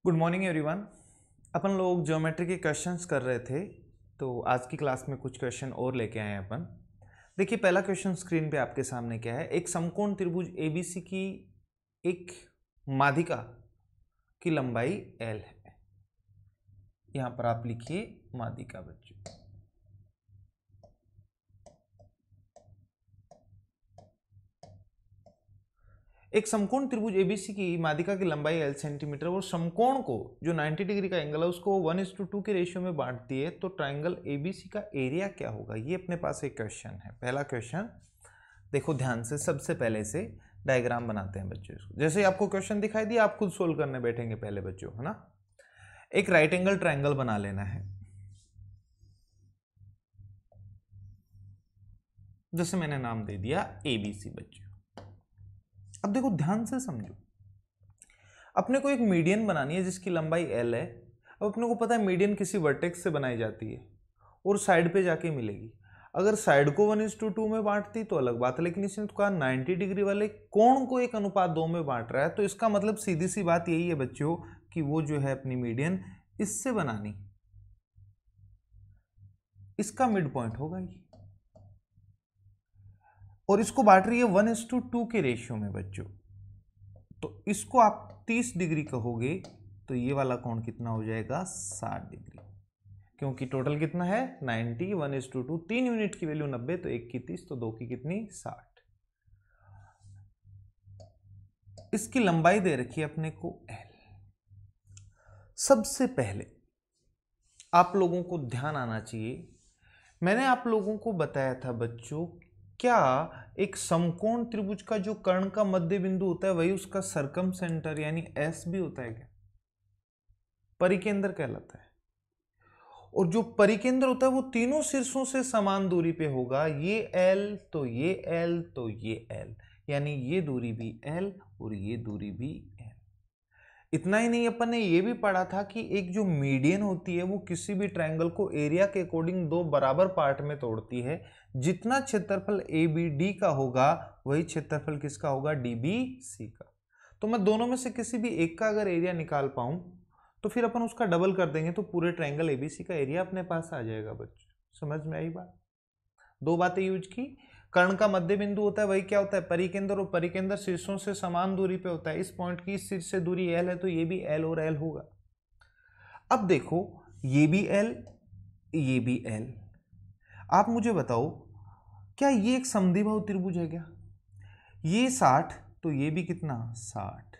Good morning everyone. अपन लोग geometry के questions कर रहे थे, तो आज की क्लास में कुछ क्वेश्चन और लेके आए हैं अपन। देखिए, पहला क्वेश्चन स्क्रीन पे आपके सामने क्या है। एक समकोण त्रिभुज एबीसी की एक माध्यिका की लंबाई एल है। यहां पर आप लिखिए माध्यिका बच्चों। एक समकोण त्रिभुज एबीसी की माध्यिका की लंबाई एल सेंटीमीटर और समकोण को जो 90 डिग्री का एंगल है उसको 1:2 के रेशियो में बांटती है, तो ट्राइंगल एबीसी का एरिया क्या होगा, ये अपने पास एक क्वेश्चन है। पहला क्वेश्चन देखो ध्यान से, सबसे पहले से डायग्राम बनाते हैं बच्चों। इसको जैसे ही आपको क्वेश्चन दिखाई दिया आप खुद सोल्व करने बैठेंगे पहले बच्चों, है ना। एक राइट एंगल ट्राइंगल बना लेना है, जैसे मैंने नाम दे दिया एबीसी बच्चों। अब देखो ध्यान से समझो, अपने को एक मीडियन बनानी है जिसकी लंबाई एल है। अब अपने को पता है मीडियन किसी वर्टेक्स से बनाई जाती है और साइड पे जाके मिलेगी। अगर साइड को 1:2 में बांटती तो अलग बात है, लेकिन इसने तो कहा 90 डिग्री वाले कोण को 1:2 में बांट रहा है, तो इसका मतलब सीधी सी बात यही है बच्चों कि वो जो है अपनी मीडियन इससे बनानी, इसका मिड पॉइंट होगा ये, और इसको बांट रही है 1:2 के रेशियो में बच्चों। तो इसको आप 30 डिग्री कहोगे तो ये वाला कोण कितना हो जाएगा, 60 डिग्री, क्योंकि टोटल कितना है 90, 1:2, 3 यूनिट की वैल्यू 90, तो 1 की 30, तो 2 की कितनी 60। इसकी लंबाई दे रखी है अपने को L। सबसे पहले आप लोगों को ध्यान आना चाहिए, मैंने आप लोगों को बताया था बच्चों, क्या एक समकोण त्रिभुज का जो कर्ण का मध्य बिंदु होता है वही उसका सरकम सेंटर यानी S भी होता है क्या, परिकेंद्र कहलाता है। और जो परिकेंद्र होता है वो तीनों शीर्षों से समान दूरी पे होगा, ये L तो ये L तो ये L, यानी ये दूरी भी L और ये दूरी भी L। इतना ही नहीं, अपन ने ये भी पढ़ा था कि एक जो मीडियन होती है वो किसी भी ट्रायंगल को एरिया के अकॉर्डिंग दो बराबर पार्ट में तोड़ती है। जितना क्षेत्रफल ए बी डी का होगा वही क्षेत्रफल किसका होगा, डी बी सी का। तो मैं दोनों में से किसी भी एक का अगर एरिया निकाल पाऊं तो फिर अपन उसका डबल कर देंगे तो पूरे ट्रायंगल एबीसी का एरिया अपने पास आ जाएगा बच्चों। समझ में आई बात। दो बातें यूज की, कर्ण का मध्य बिंदु होता है वही क्या होता है, परिकेंद्र, और परिकेंद्र शीर्षों से समान दूरी पे होता है। इस पॉइंट की इस शीर्ष से दूरी एल है तो ये भी एल और एल होगा। अब देखो ये भी एल, ये भी एल। आप मुझे बताओ क्या ये एक समद्विबाहु त्रिभुज है क्या, ये 60 तो ये भी कितना 60,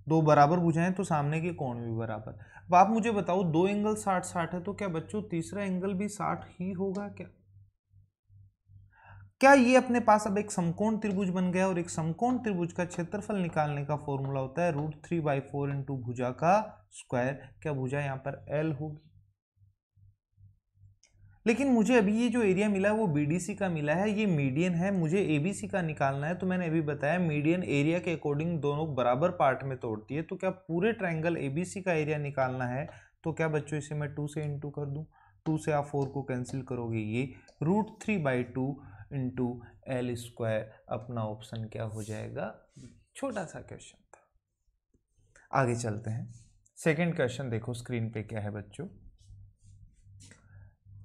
दो बराबर भुजाएं तो सामने के कोण भी बराबर। अब आप मुझे बताओ दो एंगल 60-60 है तो क्या बच्चों तीसरा एंगल भी 60 ही होगा क्या। क्या ये अपने पास अब एक समकोण त्रिभुज बन गया, और एक समकोण त्रिभुज का क्षेत्रफल निकालने का फॉर्मूला होता है √3/4 इंटू भुजा का स्क्वायर। क्या भुजा यहां पर एल होगी, लेकिन मुझे अभी ये जो एरिया मिला है वो बीडीसी का मिला है, ये मीडियन है, मुझे एबीसी का निकालना है। तो मैंने अभी बताया मीडियन एरिया के अकॉर्डिंग दोनों बराबर पार्ट में तोड़ती है, तो क्या पूरे ट्राइंगल एबीसी का एरिया निकालना है तो क्या बच्चों इसे मैं 2 से इंटू कर दूं, 2 से आप 4 को कैंसिल करोगे, ये √3/2 इंटू एल स्क्वायर अपना ऑप्शन क्या हो जाएगा। छोटा सा क्वेश्चन था, आगे चलते हैं। सेकेंड क्वेश्चन देखो स्क्रीन पे क्या है बच्चों।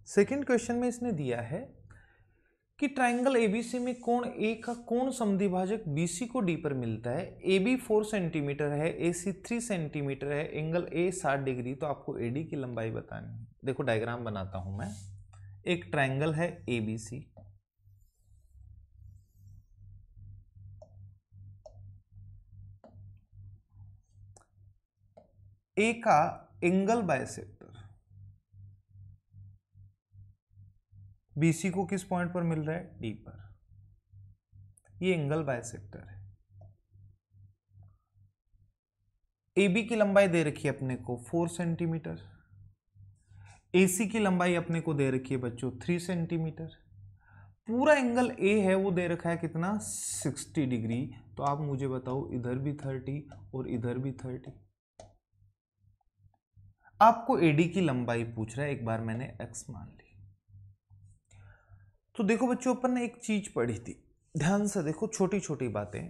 सेकेंड क्वेश्चन में इसने दिया है कि ट्राइंगल एबीसी में कोण ए का कोण समद्विभाजक बीसी को डी पर मिलता है। ए बी 4 सेंटीमीटर है, ए सी 3 सेंटीमीटर है, एंगल ए 60 डिग्री, तो आपको एडी की लंबाई बतानी है। देखो डायग्राम बनाता हूं मैं। एक ट्राइंगल है एबीसी, ए का एंगल बाइसेक्टर बीसी को किस पॉइंट पर मिल रहा है, डी पर, ये एंगल बाइसेक्टर है। AB की लंबाई दे रखी है अपने को 4 सेंटीमीटर, AC की लंबाई अपने को दे रखी है बच्चों 3 सेंटीमीटर, पूरा एंगल A है वो दे रखा है कितना 60 डिग्री। तो आप मुझे बताओ इधर भी 30 और इधर भी 30। आपको AD की लंबाई पूछ रहा है, एक बार मैंने x मान ली। तो देखो बच्चों अपन ने एक चीज पढ़ी थी, ध्यान से देखो, छोटी छोटी बातें।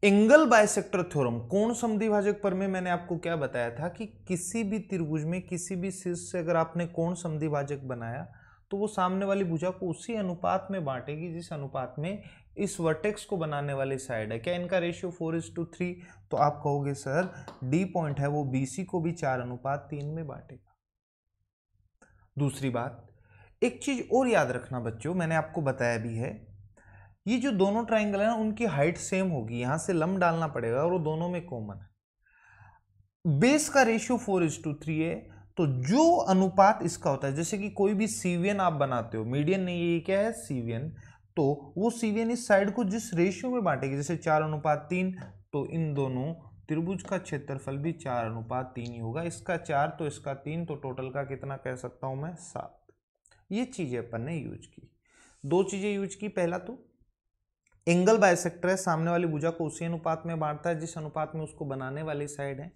एंगल बाइसेक्टर थ्योरम, कोण समद्विभाजक पर में मैंने आपको क्या बताया था कि किसी भी त्रिभुज में किसी भी शीर्ष से अगर आपने कोण समद्विभाजक बनाया तो वो सामने वाली भुजा को उसी अनुपात में बांटेगी जिस अनुपात में इस वर्टेक्स को बनाने वाली साइड है। क्या इनका रेशियो 4:3? तो आप कहोगे सर डी पॉइंट है वो बीसी को भी 4:3 में बांटेगा। दूसरी बात, एक चीज और याद रखना बच्चों, मैंने आपको बताया भी है, ये जो दोनों ट्राइंगल है ना उनकी हाइट सेम होगी, यहां से लंब डालना पड़ेगा और वो दोनों में कॉमन है। बेस का रेशियो 4:3 है, तो जो अनुपात इसका होता है, जैसे कि कोई भी सीवियन आप बनाते हो, मीडियन नहीं, ये क्या है सीवियन, तो वो सीवियन इस साइड को जिस रेशियो में बांटेगी, जैसे 4:3, तो इन दोनों त्रिभुज का क्षेत्रफल भी 4:3 ही होगा। इसका 4 तो इसका 3, तो टोटल का कितना कह सकता हूं मैं 7। ये चीजें अपन ने यूज की, दो चीजें यूज की। पहला तो एंगल बाइसेक्टर है, सामने वाली भुजा को उसी अनुपात में बांटता है जिस अनुपात में उसको बनाने वाली साइड है।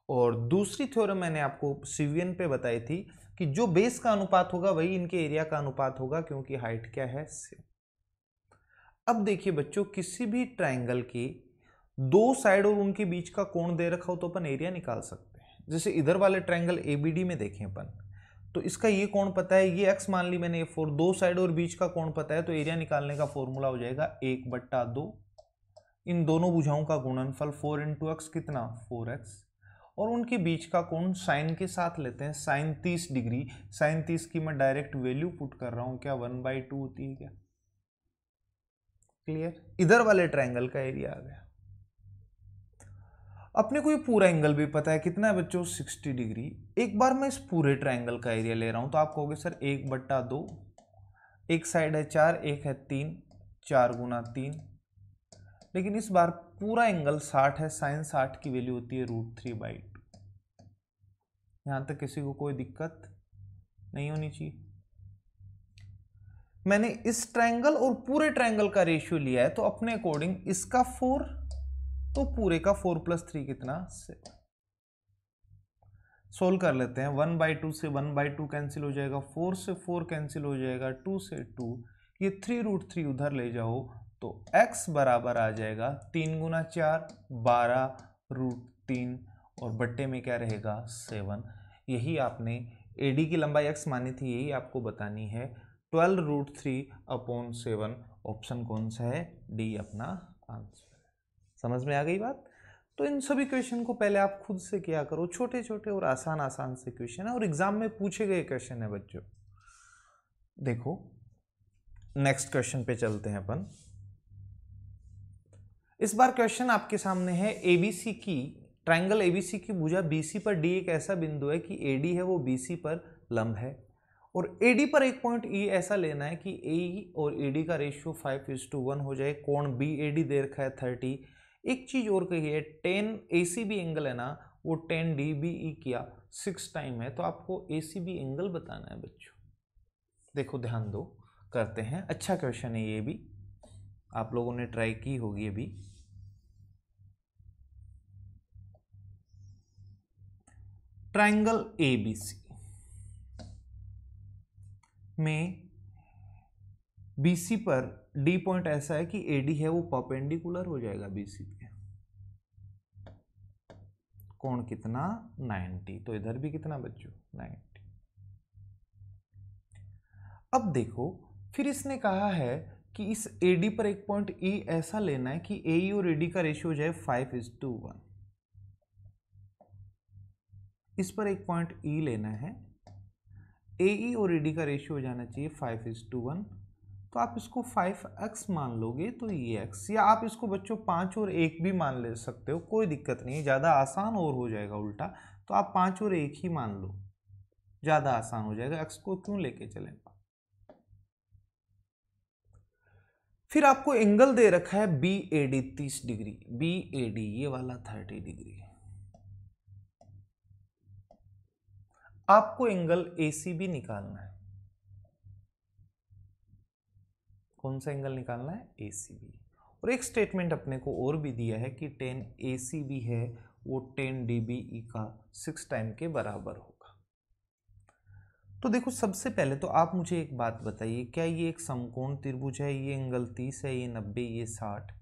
और दूसरी थ्योरम मैंने आपको सीवियन पे बताई थी कि जो बेस का अनुपात होगा वही इनके एरिया का अनुपात होगा, क्योंकि हाइट क्या है सेम। अब देखिए बच्चों, किसी भी ट्राइंगल की दो साइड और उनके बीच का कोण दे रखा हो तो अपन एरिया निकाल सकते हैं। जैसे इधर वाले ट्राइंगल एबीडी में देखें अपन, तो इसका ये कोण पता है, ये x मान ली मैंने, 4, दो साइड और बीच का कोण पता है, तो एरिया निकालने का फॉर्मूला हो जाएगा 1/2। इन दोनों भुजाओं का गुणनफल 4 × x कितना 4x, और उनके बीच का कोण साइन के साथ लेते हैं, साइन 30 डिग्री। साइन 30 की मैं डायरेक्ट वैल्यू पुट कर रहा हूं, क्या 1/2 होती है क्या? क्लियर? इधर वाले ट्राइंगल का एरिया आ गया। अपने को ये पूरा एंगल भी पता है कितना है बच्चों 60 डिग्री। एक बार मैं इस पूरे ट्राइंगल का एरिया ले रहा हूं, तो आप कहोगे सर 1/2, एक साइड है 4, एक है 3, 4 × 3, लेकिन इस बार पूरा एंगल 60 है, साइन 60 की वैल्यू होती है √3/2। यहां तक किसी को कोई दिक्कत नहीं होनी चाहिए। मैंने इस ट्राइंगल और पूरे ट्राइंगल का रेशियो लिया है, तो अपने अकॉर्डिंग इसका 4, तो पूरे का 4 + 3 कितना 7। सोल्व कर लेते हैं। 1/2 से 1/2 कैंसिल हो जाएगा, 4 से 4 कैंसिल हो जाएगा, 2 से 2, ये 3√3 उधर ले जाओ तो x बराबर आ जाएगा 3 × 4 12√3, और बट्टे में क्या रहेगा 7। यही आपने AD की लंबाई x मानी थी, यही आपको बतानी है 12√3/7। ऑप्शन कौन सा है? डी अपना आंसर। समझ में आ गई बात? तो इन सभी क्वेश्चन को पहले आप खुद से किया करो, छोटे छोटे और आसान आसान से क्वेश्चन है और एग्जाम में पूछे गए क्वेश्चन है बच्चों। देखो नेक्स्ट क्वेश्चन पे चलते हैं अपन। इस बार क्वेश्चन आपके सामने है, एबीसी की ट्राइंगल एबीसी की भुजा बीसी पर डी एक ऐसा बिंदु है कि एडी है वो बीसी पर लंब है, और एडी पर एक पॉइंट ई ऐसा लेना है कि ए और एडी का रेशियो 5:1 हो जाए। कोण बी एडी दे रखा है 30। एक चीज और कही है, 10 ACB एंगल है ना, वो 10 DBE किया 6 टाइम है, तो आपको ACB एंगल बताना है बच्चों। देखो ध्यान दो, करते हैं। अच्छा क्वेश्चन है ये भी, आप लोगों ने ट्राई की होगी अभी। ट्राइंगल ABC में BC पर D पॉइंट ऐसा है कि AD है वो परपेंडिकुलर हो जाएगा BC पे। कोण कितना 90, तो इधर भी कितना बच्चों 90। अब देखो फिर इसने कहा है कि इस AD पर एक पॉइंट E ऐसा लेना है कि AE और AD का रेशियो हो जाए 5:1। इस पर एक पॉइंट E लेना है, AE और AD का रेशियो हो जाना चाहिए 5:1, तो आप इसको 5x मान लोगे तो ये x, या आप इसको बच्चों 5 और 1 भी मान ले सकते हो, कोई दिक्कत नहीं है, ज़्यादा आसान और हो जाएगा उल्टा, तो आप 5 और 1 ही मान लो, ज़्यादा आसान हो जाएगा, x को क्यों लेके चलें। फिर आपको एंगल दे रखा है BAD 30 डिग्री, BAD ये वाला 30 डिग्री। आपको एंगल ACB निकालना है। कौन सा एंगल निकालना है? ACB। और एक स्टेटमेंट अपने को और भी दिया है कि 10 ACB है वो 10 DBE का 6 टाइम के बराबर होगा। तो देखो सबसे पहले तो आप मुझे एक बात बताइए, क्या ये एक समकोण त्रिभुज है? ये एंगल 30 है, ये 90, ये 60,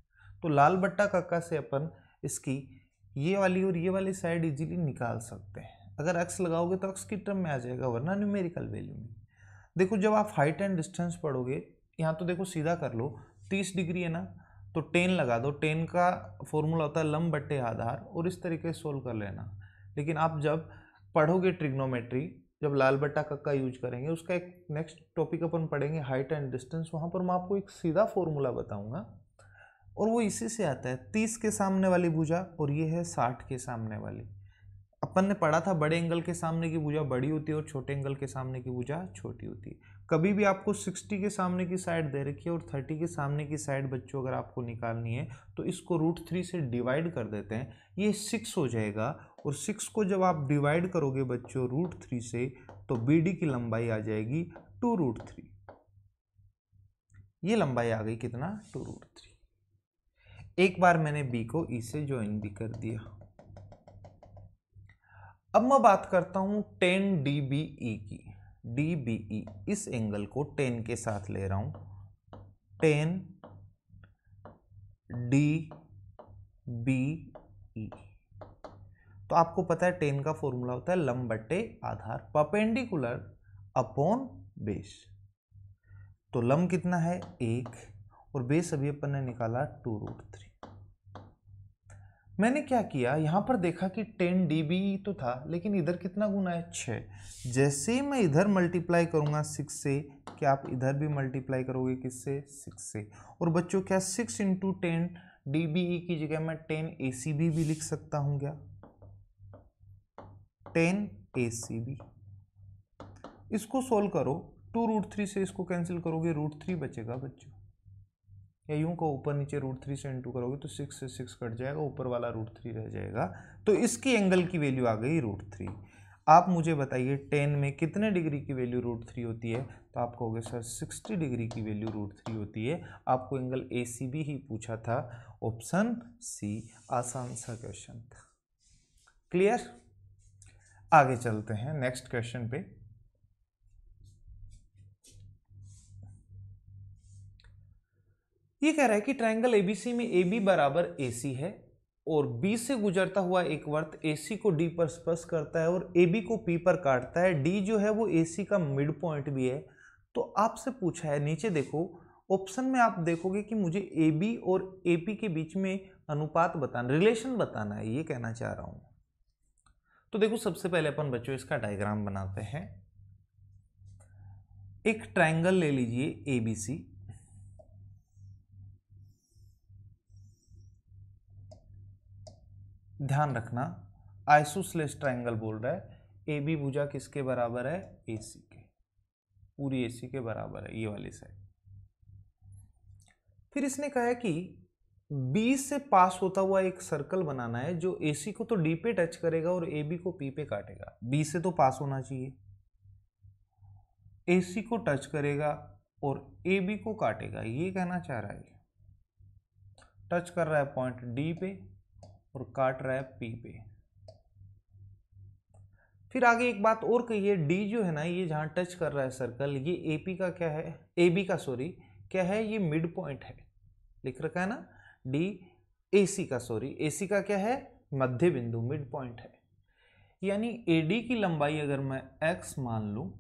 तो लाल बट्टा कक्का से अपन इसकी ये वाली और ये वाली साइड इजीली निकाल सकते हैं। अगर x लगाओगे तो x की टर्म में आ जाएगा, वरना न्यूमेरिकल वैल्यू में। देखो जब आप हाइट एंड डिस्टेंस पढ़ोगे, यहाँ तो देखो सीधा कर लो, 30 डिग्री है ना, तो 10 लगा दो। 10 का फॉर्मूला होता है लंब बट्टे आधार, और इस तरीके से सोल्व कर लेना। लेकिन आप जब पढ़ोगे ट्रिग्नोमेट्री, जब लाल बट्टा कक्का यूज करेंगे, उसका एक नेक्स्ट टॉपिक अपन पढ़ेंगे हाइट एंड डिस्टेंस, वहाँ पर मैं आपको एक सीधा फॉर्मूला बताऊंगा, और वो इसी से आता है। 30 के सामने वाली भुजा और ये है 60 के सामने वाली। अपन ने पढ़ा था बड़े एंगल के सामने की भुजा बड़ी होती है और छोटे एंगल के सामने की भुजा छोटी होती है। कभी भी आपको 60 के सामने की साइड दे रखी है और 30 के सामने की साइड बच्चों अगर आपको निकालनी है तो इसको √3 से डिवाइड कर देते हैं, ये 6 हो जाएगा। और 6 को जब आप डिवाइड करोगे बच्चों √3 से, तो BD की लंबाई आ जाएगी 2√3। ये लंबाई आ गई कितना, 2√3। एक बार मैंने B को E से ज्वाइन भी कर दिया। अब मैं बात करता हूं 10 DBE की। DBE इस एंगल को 10 के साथ ले रहा हूं, 10 DBE। तो आपको पता है 10 का फॉर्मूला होता है लंब बट्टे आधार, परपेंडिकुलर अपॉन बेस। तो लंब कितना है 1 और बेस अभी अपन ने निकाला 2√3। मैंने क्या किया, यहां पर देखा कि 10 DBE तो था, लेकिन इधर कितना गुना है 6। जैसे ही मैं इधर मल्टीप्लाई करूंगा 6 से, क्या आप इधर भी मल्टीप्लाई करोगे किससे, 6 से। और बच्चों क्या 6 × 10 DBE की जगह मैं 10 ACB भी लिख सकता हूं क्या, 10 ACB। इसको सोल्व करो, 2√3 से इसको कैंसिल करोगे, √3 बचेगा बच्चों। या यूं को ऊपर नीचे √3 से इंटू करोगे तो 6 से 6 कट जाएगा, ऊपर वाला √3 रह जाएगा। तो इसकी एंगल की वैल्यू आ गई √3। आप मुझे बताइए 10 में कितने डिग्री की वैल्यू √3 होती है, तो आप कहोगे सर 60 डिग्री की वैल्यू √3 होती है। आपको एंगल ACB ही पूछा था, ऑप्शन C आसान सा क्वेश्चन था। क्लियर, आगे चलते हैं नेक्स्ट क्वेश्चन पे। ये कह रहा है कि ट्रायंगल ABC में AB बराबर AC है और B से गुजरता हुआ एक वर्त AC को D पर स्पर्श करता है और AB को P पर काटता है। D जो है वो AC का मिड पॉइंट भी है। तो आपसे पूछा है, नीचे देखो ऑप्शन में आप देखोगे कि मुझे AB और AP के बीच में अनुपात बताना, रिलेशन बताना है, ये कहना चाह रहा हूं। तो देखो सबसे पहले अपन बच्चों इसका डायग्राम बनाते हैं। एक ट्रायंगल ले लीजिए ABC, ध्यान रखना आइसोसेलेस ट्रायंगल बोल रहा है। AB भुजा किसके बराबर है, AC के, पूरी AC के बराबर है ये वाली साइड। फिर इसने कहा है कि B से पास होता हुआ एक सर्कल बनाना है जो AC को तो D पे टच करेगा और AB को P पे काटेगा। B से तो पास होना चाहिए, AC को टच करेगा और AB को काटेगा, ये कहना चाह रहा है। टच कर रहा है पॉइंट D पे और काट रहा है P पे। फिर आगे एक बात और कही है, D जो है ना, ये जहां टच कर रहा है सर्कल, ये AP का क्या है, AB का सॉरी क्या है, ये मिड पॉइंट है, लिख रखा है ना, D AC का सॉरी, AC का क्या है, मध्य बिंदु, मिड पॉइंट है। यानी AD की लंबाई अगर मैं x मान लूं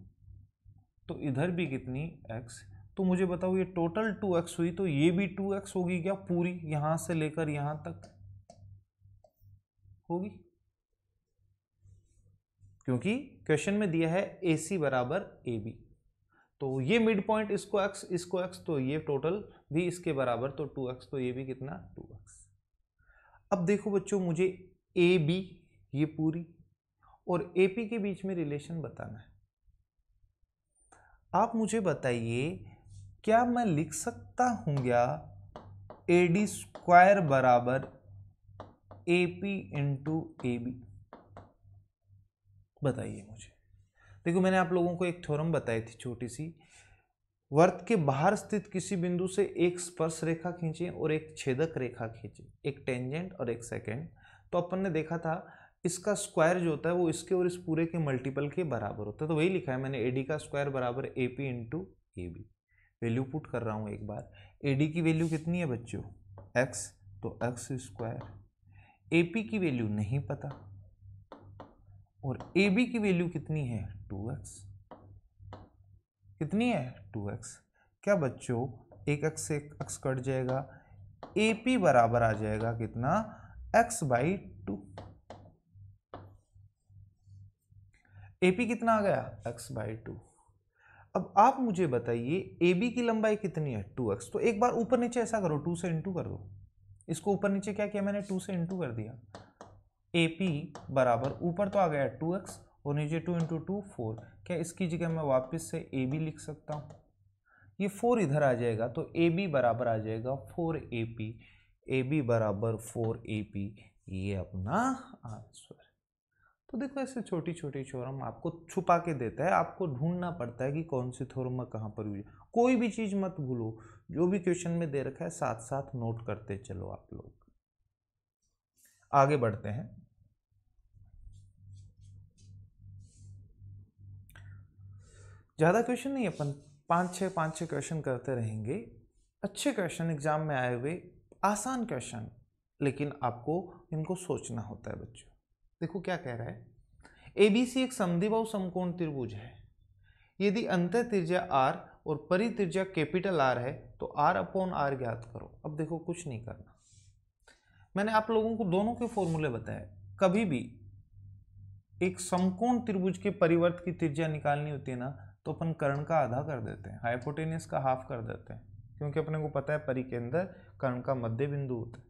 तो इधर भी कितनी x, तो मुझे बताओ ये टोटल 2x हुई, तो ये भी 2x होगी क्या, पूरी यहां से लेकर यहां तक होगी, क्योंकि क्वेश्चन में दिया है AC बराबर AB। तो ये मिड पॉइंट, इसको x इसको x, तो ये टोटल भी इसके बराबर, तो 2x, तो ये भी कितना 2x। अब देखो बच्चों मुझे AB ये पूरी और AP के बीच में रिलेशन बताना है। आप मुझे बताइए क्या मैं लिख सकता हूं क्या AD² बराबर AP × AB, बताइए मुझे। देखो मैंने आप लोगों को एक थ्योरम बताई थी छोटी सी, वर्त के बाहर स्थित किसी बिंदु से एक स्पर्श रेखा खींचे और एक छेदक रेखा खींचे, एक टेंजेंट और एक सेकेंड। तो अपन ने देखा था इसका स्क्वायर जो होता है वो इसके और इस पूरे के मल्टीपल के बराबर होता है। तो वही लिखा है मैंने, AD का स्क्वायर बराबर AP × AB। वैल्यू पुट कर रहा हूं एक बार। AD की वैल्यू कितनी है बच्चों, x, तो एक्स स्क्वायर, ए पी की वैल्यू नहीं पता और ए बी की वैल्यू कितनी है 2x, कितनी है 2x। क्या बच्चों एक x से एक x कट जाएगा, ए पी बराबर आ जाएगा कितना x/2। ए पी कितना आ गया x/2। अब आप मुझे बताइए ए बी की लंबाई कितनी है 2x। तो एक बार ऊपर नीचे ऐसा करो, 2 से इंटू कर दो इसको। ऊपर नीचे क्या किया मैंने, 2 से इंटू कर दिया। ए पी बराबर ऊपर तो आ गया 2x और नीचे 2 × 2 4। क्या इसकी जगह मैं वापस से ए बी लिख सकता हूँ? ये 4 इधर आ जाएगा तो ए बी बराबर आ जाएगा 4AP। ए बी बराबर 4AP, ये अपना आंसर। तो देखो ऐसे छोटी छोटी थ्योरम आपको छुपा के देता है, आपको ढूंढना पड़ता है कि कौन सी थ्योरम कहाँ पर यूज। कोई भी चीज मत भूलो, जो भी क्वेश्चन में दे रखा है साथ साथ नोट करते चलो आप लोग। आगे बढ़ते हैं। ज्यादा क्वेश्चन नहीं, अपन 5-6 क्वेश्चन करते रहेंगे। अच्छे क्वेश्चन एग्जाम में आए हुए, आसान क्वेश्चन, लेकिन आपको इनको सोचना होता है बच्चों। देखो क्या कह रहा है, एबीसी एक समद्विबाहु समकोण त्रिभुज है। यदि अंतः त्रिज्या r और परित्रिज्या कैपिटल R है तो r/r ज्ञात करो। अब देखो कुछ नहीं करना, मैंने आप लोगों को दोनों के फॉर्मूले बताए। कभी भी एक समकोण त्रिभुज के परिवर्त की त्रिज्या निकालनी होती है ना, तो अपन कर्ण का आधा कर देते हैं, हाइपोटेनस का हाफ कर देते हैं, क्योंकि अपने को पता है परिकेंद्र कर्ण का मध्य बिंदु होता है।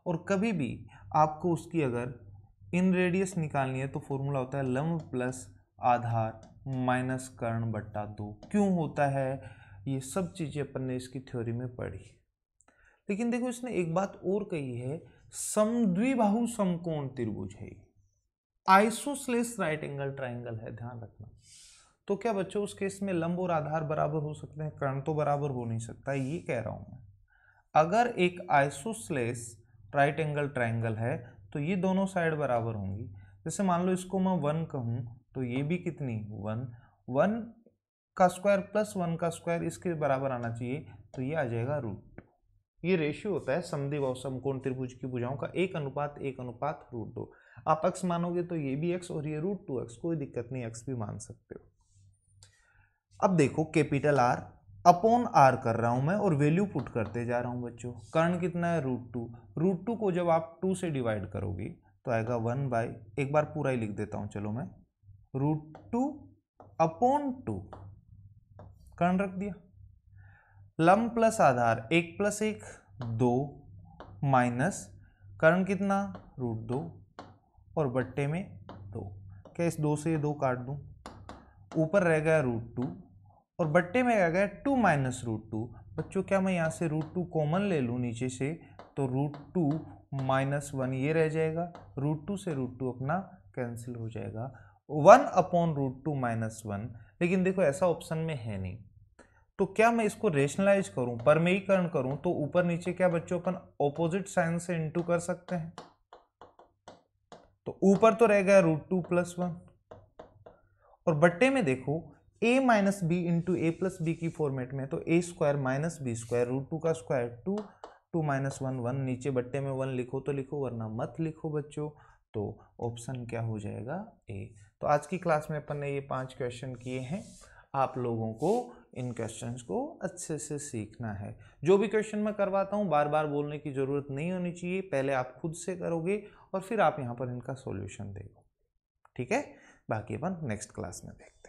और कभी भी आपको उसकी अगर इन रेडियस निकालनी है तो फॉर्मूला होता है लंब प्लस आधार माइनस कर्ण बट्टा 2। क्यों होता है ये सब चीजें अपन ने इसकी थ्योरी में पढ़ी। लेकिन देखो इसने एक बात और कही है, समद्विबाहु समकोण त्रिभुज है, आइसोसेलेस राइट एंगल ट्राइंगल है, ध्यान रखना। तो क्या बच्चों उस केस में लंब और आधार बराबर हो सकते हैं? कर्ण तो बराबर हो नहीं सकता, ये कह रहा हूं मैं। अगर एक आइसोसेलेस राइट एंगल ट्राइंगल है तो ये दोनों साइड बराबर होंगी। जैसे मान लो इसको मैं 1 कहूं तो ये भी कितनी 1 का स्क्वायर प्लस 1 का स्क्वायर इसके बराबर आना चाहिए, तो ये आ जाएगा √2। ये रेशियो होता है समद्विबाहु समकोण त्रिभुज की भुजाओं का 1:1:√2। आप x मानोगे तो ये भी x और ये √2x, कोई दिक्कत नहीं, x भी मान सकते हो। अब देखो कैपिटल R अपॉन R कर रहा हूं मैं और वैल्यू पुट करते जा रहा हूं बच्चों। कर्ण कितना है √2 को जब आप 2 से डिवाइड करोगे तो आएगा 1/, एक बार पूरा ही लिख देता हूं चलो मैं, √2/2 कर्ण रख दिया। लंब प्लस आधार 1 + 1 2 माइनस कर्ण कितना √2 और बट्टे में 2। क्या इस 2 से ये 2 काट दूं, ऊपर रह गया √2 और बट्टे में रह गया 2 - √2। बच्चों क्या मैं यहाँ से √2 कॉमन ले लूँ नीचे से, तो √2 - 1 ये रह जाएगा, √2 से √2 अपना कैंसिल हो जाएगा, 1/√2 - 1। लेकिन देखो ऐसा ऑप्शन में है नहीं, तो क्या मैं इसको रेशनलाइज करूं, परमेयीकरण करूं, तो ऊपर नीचे क्या बच्चों अपन ऑपोजिट साइन से इंटू कर सकते हैं। तो ऊपर तो रह गया √2 + 1 और बट्टे में देखो a - b into a + b की फॉर्मेट में, तो a² - b², √2 का स्क्वायर 2 2 - 1 1, नीचे बट्टे में 1 लिखो तो लिखो वरना मत लिखो बच्चों। तो ऑप्शन क्या हो जाएगा ए। तो आज की क्लास में अपन ने ये 5 क्वेश्चन किए हैं। आप लोगों को इन क्वेश्चंस को अच्छे से सीखना है। जो भी क्वेश्चन मैं करवाता हूँ बार बार बोलने की जरूरत नहीं होनी चाहिए, पहले आप खुद से करोगे और फिर आप यहाँ पर इनका सॉल्यूशन देगा, ठीक है। बाकी अपन नेक्स्ट क्लास में देखते हैं।